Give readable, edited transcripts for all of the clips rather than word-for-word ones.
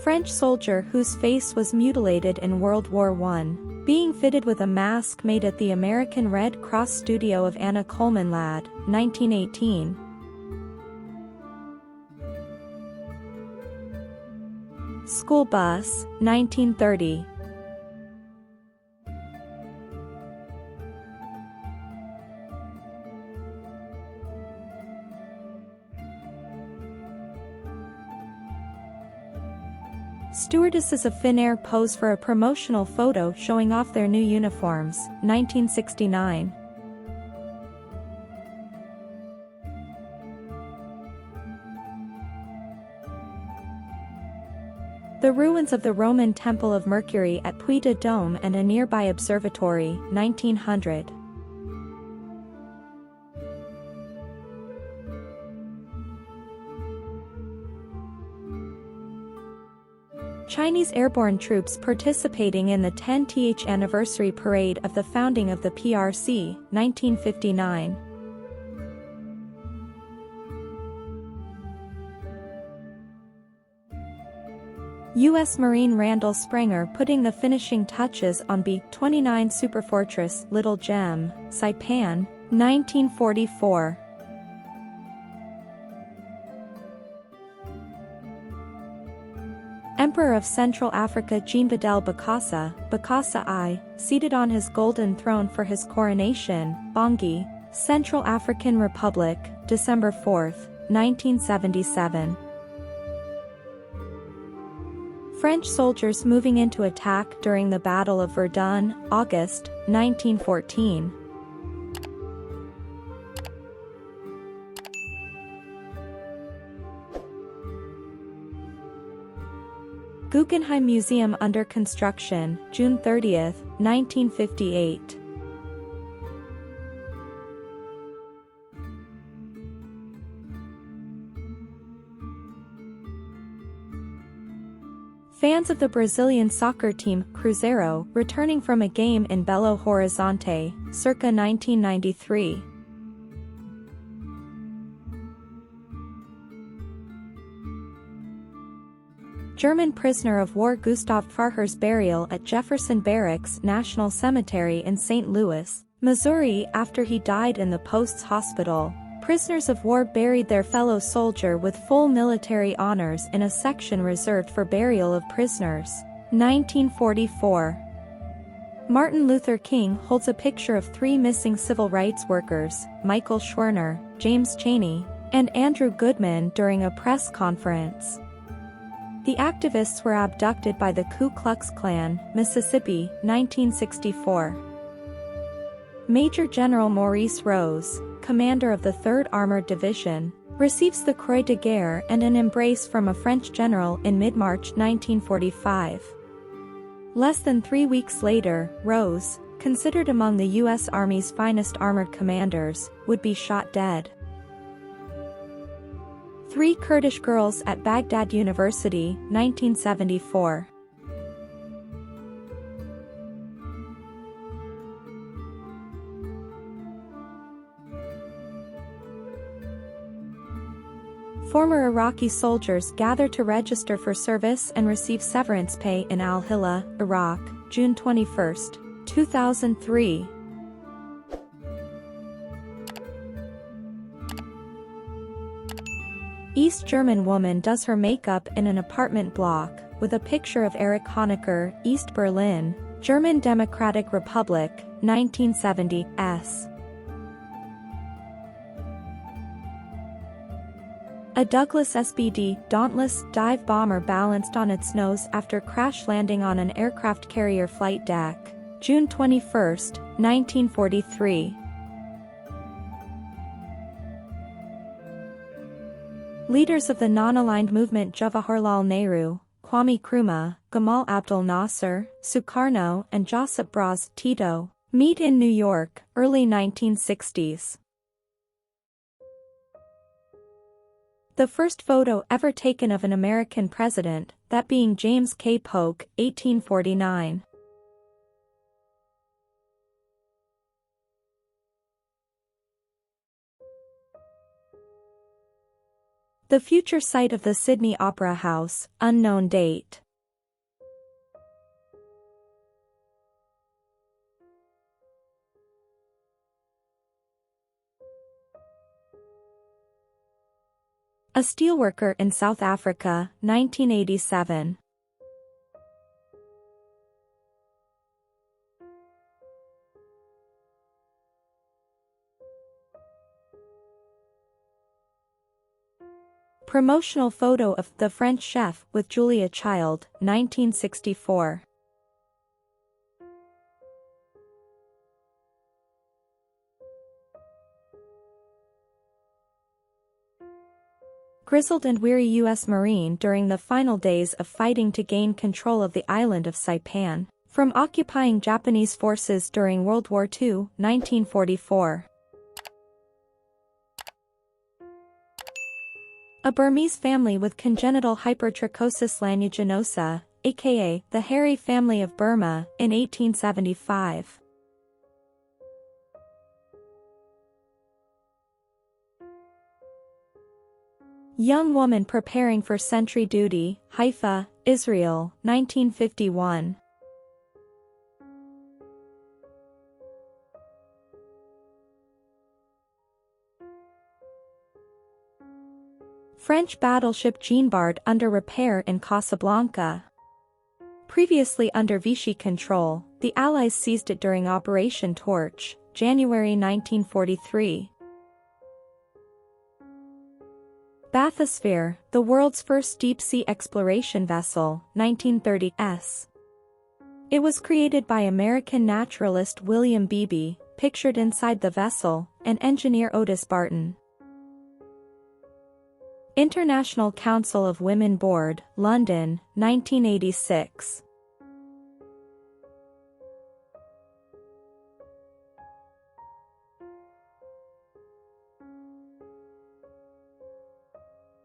French soldier whose face was mutilated in World War I, being fitted with a mask made at the American Red Cross studio of Anna Coleman Ladd, 1918. School bus, 1930. Stewardesses of Finnair pose for a promotional photo showing off their new uniforms, 1969. The ruins of the Roman Temple of Mercury at Puy de Dôme and a nearby observatory, 1900. Chinese airborne troops participating in the 10th anniversary parade of the founding of the PRC, 1959. U.S. Marine Randall Springer putting the finishing touches on B-29 Superfortress Little Gem, Saipan, 1944. Emperor of Central Africa Jean-Bedel Bokassa, Bokassa I, seated on his golden throne for his coronation, Bangui, Central African Republic, December 4, 1977. French soldiers moving into attack during the Battle of Verdun, August, 1914. Guggenheim Museum under construction, June 30, 1958. Fans of the Brazilian soccer team, Cruzeiro, returning from a game in Belo Horizonte, circa 1993. German prisoner of war Gustav Farher's burial at Jefferson Barracks National Cemetery in St. Louis, Missouri. After he died in the post's hospital, prisoners of war buried their fellow soldier with full military honors in a section reserved for burial of prisoners. 1944. Martin Luther King holds a picture of three missing civil rights workers, Michael Schwerner, James Chaney, and Andrew Goodman during a press conference. The activists were abducted by the Ku Klux Klan, Mississippi, 1964. Major General Maurice Rose, commander of the 3rd Armored Division, receives the Croix de Guerre and an embrace from a French general in mid-March 1945. Less than 3 weeks later, Rose, considered among the U.S. Army's finest armored commanders, would be shot dead. 3 Kurdish girls at Baghdad University, 1974. Former Iraqi soldiers gather to register for service and receive severance pay in Al-Hila, Iraq, June 21, 2003. East German woman does her makeup in an apartment block, with a picture of Erich Honecker, East Berlin, German Democratic Republic, 1970s. A Douglas SBD Dauntless dive bomber balanced on its nose after crash landing on an aircraft carrier flight deck, June 21, 1943. Leaders of the non-aligned movement Jawaharlal Nehru, Kwame Nkrumah, Gamal Abdel Nasser, Sukarno and Josip Broz Tito meet in New York, early 1960s. The first photo ever taken of an American president, that being James K. Polk, 1849. The future site of the Sydney Opera House, unknown date. A steelworker in South Africa, 1987. Promotional photo of The French Chef with Julia Child, 1964. Grizzled and weary U.S. Marine during the final days of fighting to gain control of the island of Saipan from occupying Japanese forces during World War II, 1944. A Burmese family with congenital hypertrichosis lanuginosa, aka the hairy family of Burma, in 1875. Young woman preparing for sentry duty, Haifa, Israel, 1951. French battleship Jean Bart under repair in Casablanca. Previously under Vichy control, the Allies seized it during Operation Torch, January 1943. Bathysphere, the world's first deep-sea exploration vessel, 1930s. It was created by American naturalist William Beebe, pictured inside the vessel, and engineer Otis Barton. International Council of Women Board, London, 1986.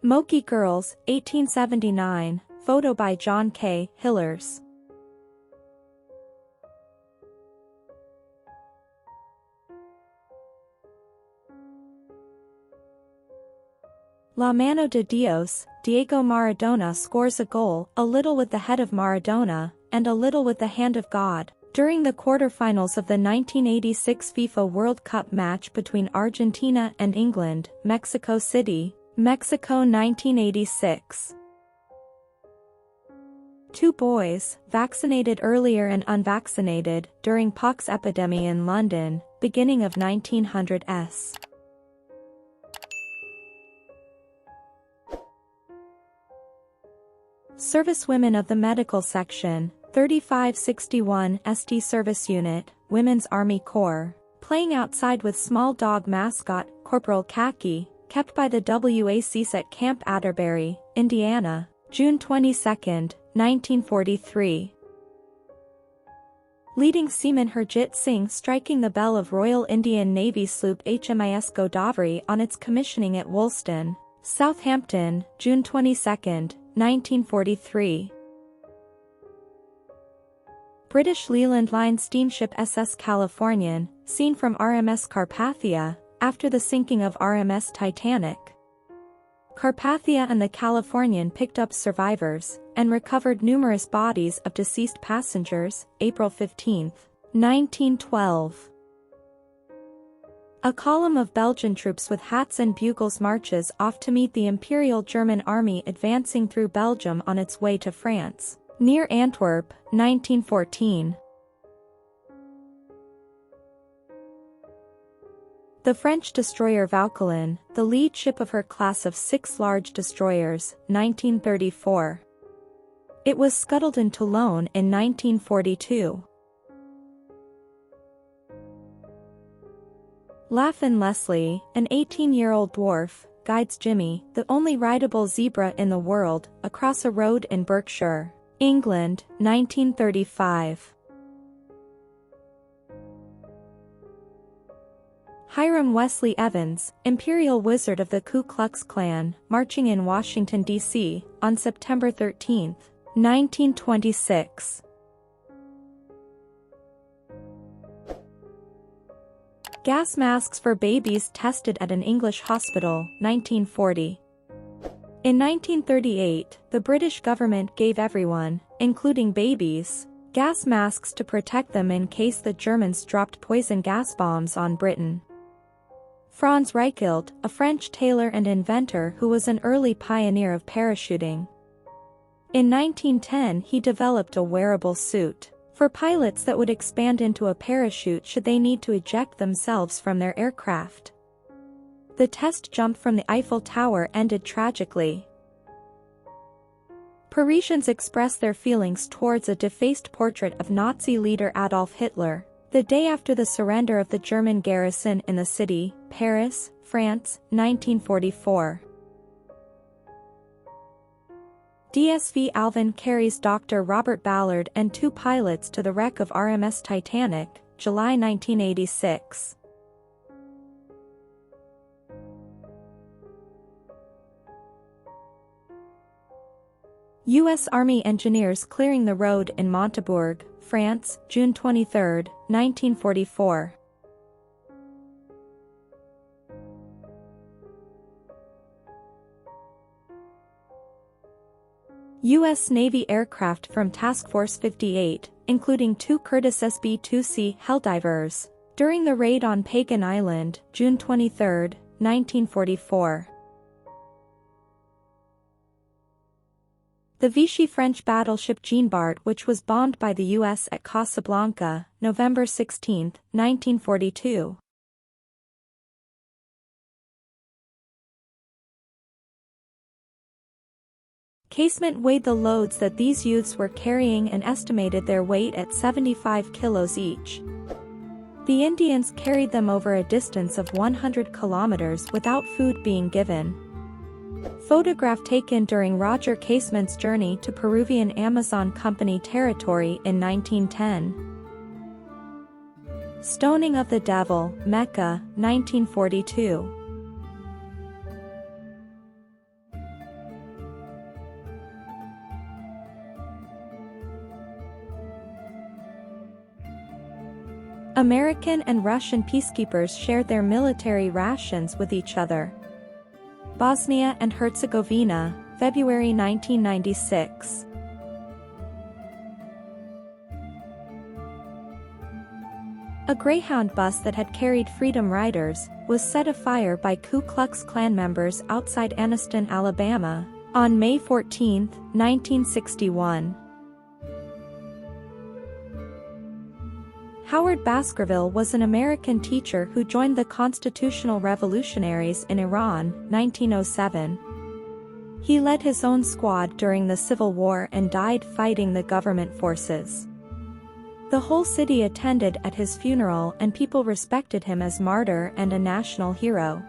Moki Girls, 1879, photo by John K. Hillers. La Mano de Dios, Diego Maradona scores a goal, a little with the head of Maradona, and a little with the hand of God, during the quarterfinals of the 1986 FIFA World Cup match between Argentina and England, Mexico City, Mexico 1986. Two boys, vaccinated earlier and unvaccinated, during pox epidemic in London, beginning of 1900s. Servicewomen of the Medical Section, 3561 ST Service Unit, Women's Army Corps, playing outside with small dog mascot, Corporal Khaki, kept by the WACs at Camp Atterbury, Indiana, June 22, 1943. Leading seaman Harjit Singh striking the bell of Royal Indian Navy sloop HMIS Godavari on its commissioning at Woolston, Southampton, June 22, 1943. British Leland Line steamship SS Californian, seen from RMS Carpathia, after the sinking of RMS Titanic. Carpathia and the Californian picked up survivors, and recovered numerous bodies of deceased passengers, April 15, 1912. A column of Belgian troops with hats and bugles marches off to meet the Imperial German Army advancing through Belgium on its way to France, near Antwerp, 1914. The French destroyer Vauquelin, the lead ship of her class of 6 large destroyers, 1934. It was scuttled in Toulon in 1942. Laughlin Leslie, an 18-year-old dwarf, guides Jimmy, the only rideable zebra in the world, across a road in Berkshire, England, 1935. Hiram Wesley Evans, Imperial Wizard of the Ku Klux Klan, marching in Washington, D.C., on September 13, 1926. Gas masks for babies tested at an English hospital, 1940. In 1938, the British government gave everyone, including babies, gas masks to protect them in case the Germans dropped poison gas bombs on Britain. Franz Reichelt, a French tailor and inventor who was an early pioneer of parachuting. In 1910 he developed a wearable suit for pilots that would expand into a parachute should they need to eject themselves from their aircraft. The test jump from the Eiffel Tower ended tragically. Parisians expressed their feelings towards a defaced portrait of Nazi leader Adolf Hitler, the day after the surrender of the German garrison in the city, Paris, France, 1944. DSV Alvin carries Dr. Robert Ballard and 2 pilots to the wreck of RMS Titanic, July 1986. U.S. Army engineers clearing the road in Montebourg, France, June 23, 1944. U.S. Navy aircraft from Task Force 58, including 2 Curtiss SB-2C Helldivers, during the raid on Pagan Island, June 23, 1944. The Vichy French battleship Jean Bart, which was bombed by the U.S. at Casablanca, November 16, 1942. Casement weighed the loads that these youths were carrying and estimated their weight at 75 kilos each. The Indians carried them over a distance of 100 kilometers without food being given. Photograph taken during Roger Casement's journey to Peruvian Amazon Company territory in 1910. Stoning of the Devil, Mecca, 1942. American and Russian peacekeepers shared their military rations with each other. Bosnia and Herzegovina, February 1996. A Greyhound bus that had carried Freedom Riders was set afire by Ku Klux Klan members outside Anniston, Alabama, on May 14, 1961. Howard Baskerville was an American teacher who joined the Constitutional Revolutionaries in Iran, 1907. He led his own squad during the Civil War and died fighting the government forces. The whole city attended at his funeral and people respected him as martyr and a national hero.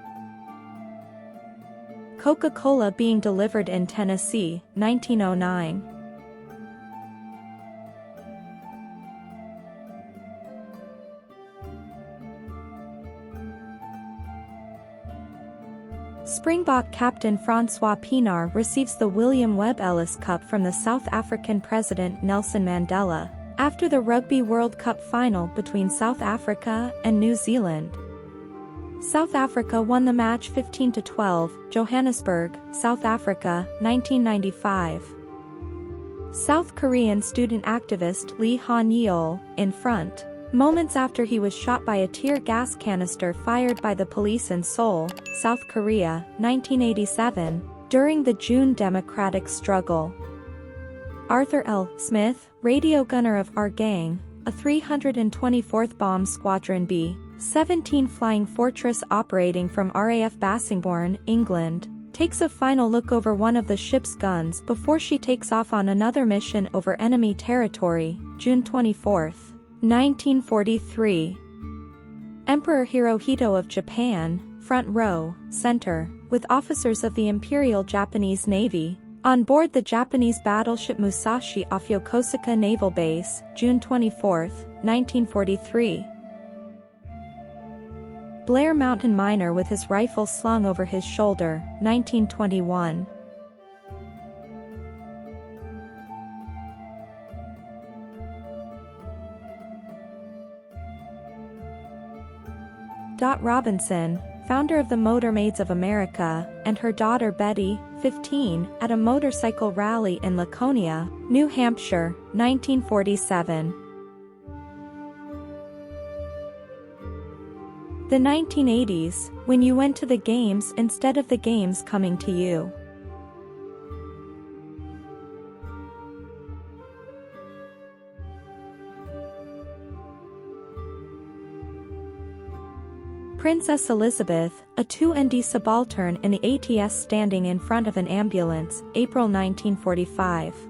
Coca-Cola being delivered in Tennessee, 1909. Springbok captain Francois Pienaar receives the William Webb Ellis Cup from the South African president Nelson Mandela, after the Rugby World Cup final between South Africa and New Zealand. South Africa won the match 15-12, Johannesburg, South Africa, 1995. South Korean student activist Lee Han-yeol, in front, moments after he was shot by a tear gas canister fired by the police in Seoul, South Korea, 1987, during the June Democratic struggle. Arthur L. Smith, radio gunner of our gang, a 324th Bomb Squadron B-17 Flying Fortress operating from RAF Bassingbourn, England, takes a final look over one of the ship's guns before she takes off on another mission over enemy territory, June 24, 1943. Emperor Hirohito of Japan, front row, center, with officers of the Imperial Japanese Navy, on board the Japanese battleship Musashi off Yokosuka Naval Base, June 24, 1943. Blair Mountain miner with his rifle slung over his shoulder, 1921. Dot Robinson, founder of the Motor Maids of America, and her daughter Betty, 15, at a motorcycle rally in Laconia, New Hampshire, 1947. The 1980s, when you went to the games instead of the games coming to you. Princess Elizabeth, a 2ND subaltern in the ATS standing in front of an ambulance, April 1945.